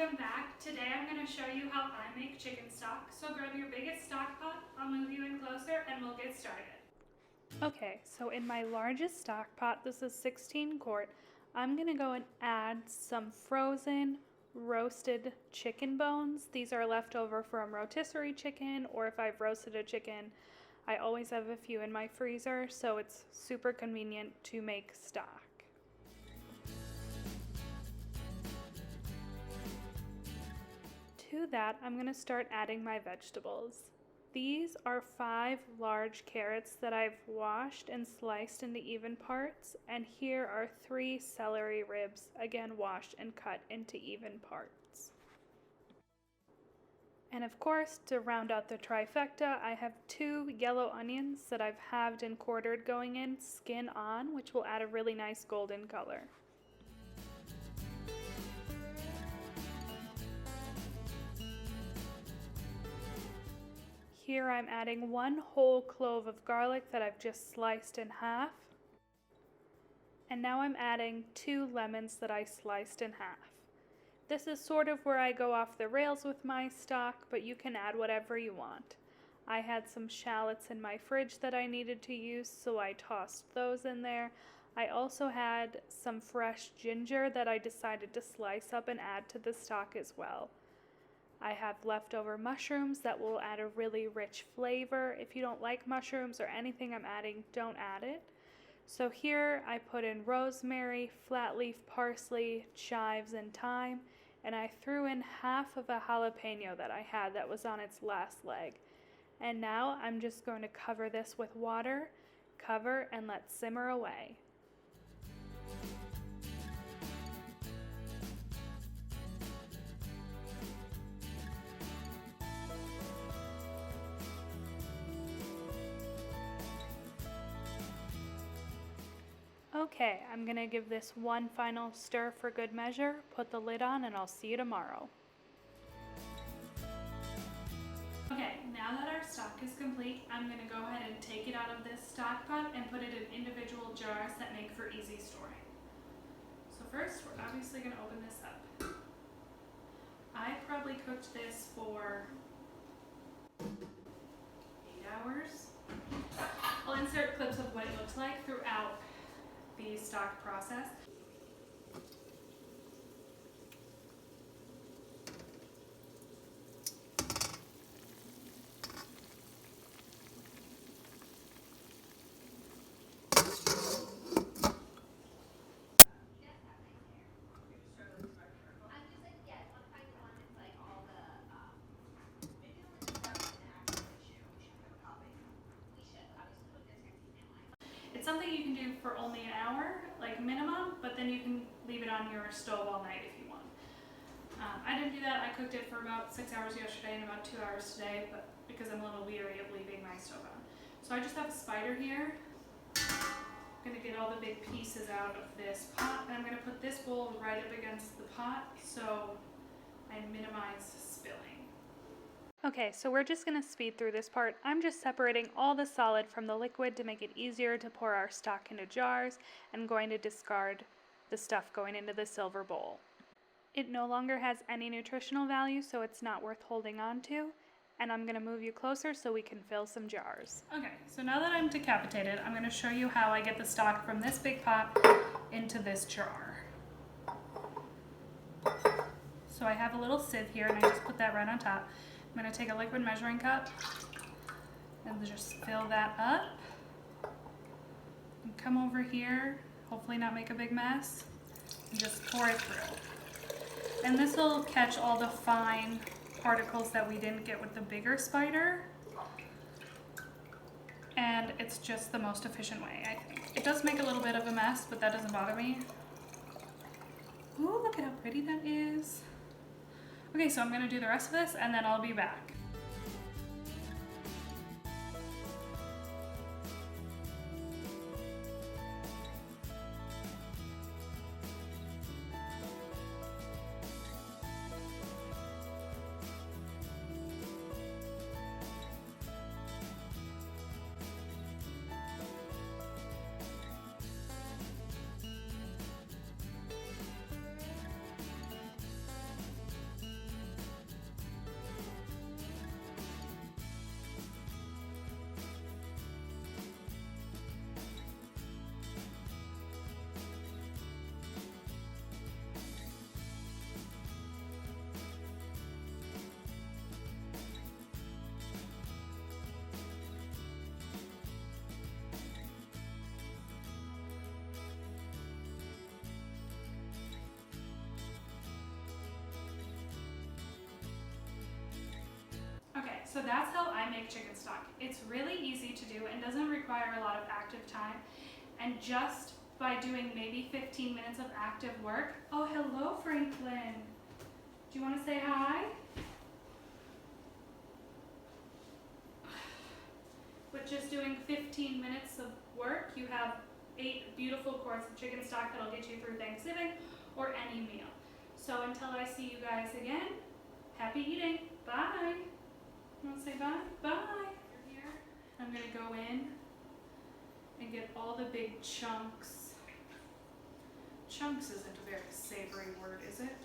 Welcome back. Today I'm going to show you how I make chicken stock. So grab your biggest stock pot, I'll move you in closer and we'll get started. Okay, so in my largest stock pot, this is 16 quart, I'm going to go and add some frozen roasted chicken bones. These are left over from rotisserie chicken, or if I've roasted a chicken, I always have a few in my freezer, so it's super convenient to make stock. To that, I'm going to start adding my vegetables. These are 5 large carrots that I've washed and sliced into even parts, and here are 3 celery ribs, again washed and cut into even parts. And of course, to round out the trifecta, I have 2 yellow onions that I've halved and quartered going in, skin on, which will add a really nice golden color. Here I'm adding 1 whole clove of garlic that I've just sliced in half. And now I'm adding 2 lemons that I sliced in half. This is sort of where I go off the rails with my stock, but you can add whatever you want. I had some shallots in my fridge that I needed to use, so I tossed those in there. I also had some fresh ginger that I decided to slice up and add to the stock as well. I have leftover mushrooms that will add a really rich flavor. If you don't like mushrooms or anything I'm adding, don't add it. So here I put in rosemary, flat leaf parsley, chives, and thyme, and I threw in half of a jalapeno that I had that was on its last leg. And now I'm just going to cover this with water, cover, and let simmer away. Okay, I'm going to give this one final stir for good measure, put the lid on, and I'll see you tomorrow. Okay, now that our stock is complete, I'm going to go ahead and take it out of this stock pot and put it in individual jars that make for easy storing. So first, we're obviously going to open this up. I probably cooked this for 8 hours. I'll insert clips of what it looks like throughout the stock process. It's something you can do for only an hour, like minimum, but then you can leave it on your stove all night if you want. I didn't do that. I cooked it for about 6 hours yesterday and about 2 hours today, but because I'm a little weary of leaving my stove on. So I just have a spider here. I'm going to get all the big pieces out of this pot, and I'm going to put this bowl right up against the pot so I minimize spilling. Okay, so we're just going to speed through this part. I'm just separating all the solid from the liquid to make it easier to pour our stock into jars, and going to discard the stuff going into the silver bowl. It no longer has any nutritional value, so it's not worth holding on to, and I'm going to move you closer so we can fill some jars. Okay, so now that I'm decapitated, I'm going to show you how I get the stock from this big pot into this jar. So I have a little sieve here, and I just put that right on top. I'm going to take a liquid measuring cup and just fill that up. And come over here, hopefully not make a big mess, and just pour it through. And this will catch all the fine particles that we didn't get with the bigger spider. And it's just the most efficient way, I think. It does make a little bit of a mess, but that doesn't bother me. Ooh, look at how pretty that is. Okay, so I'm going to do the rest of this and then I'll be back. So that's how I make chicken stock. It's really easy to do and doesn't require a lot of active time. And just by doing maybe 15 minutes of active work. Oh, hello, Franklin. Do you want to say hi? With just doing 15 minutes of work, you have 8 beautiful quarts of chicken stock that'll get you through Thanksgiving or any meal. So until I see you guys again, happy eating. Bye. You want to say bye? Bye. You're here. I'm going to go in and get all the big chunks. Chunks isn't a very savory word, is it?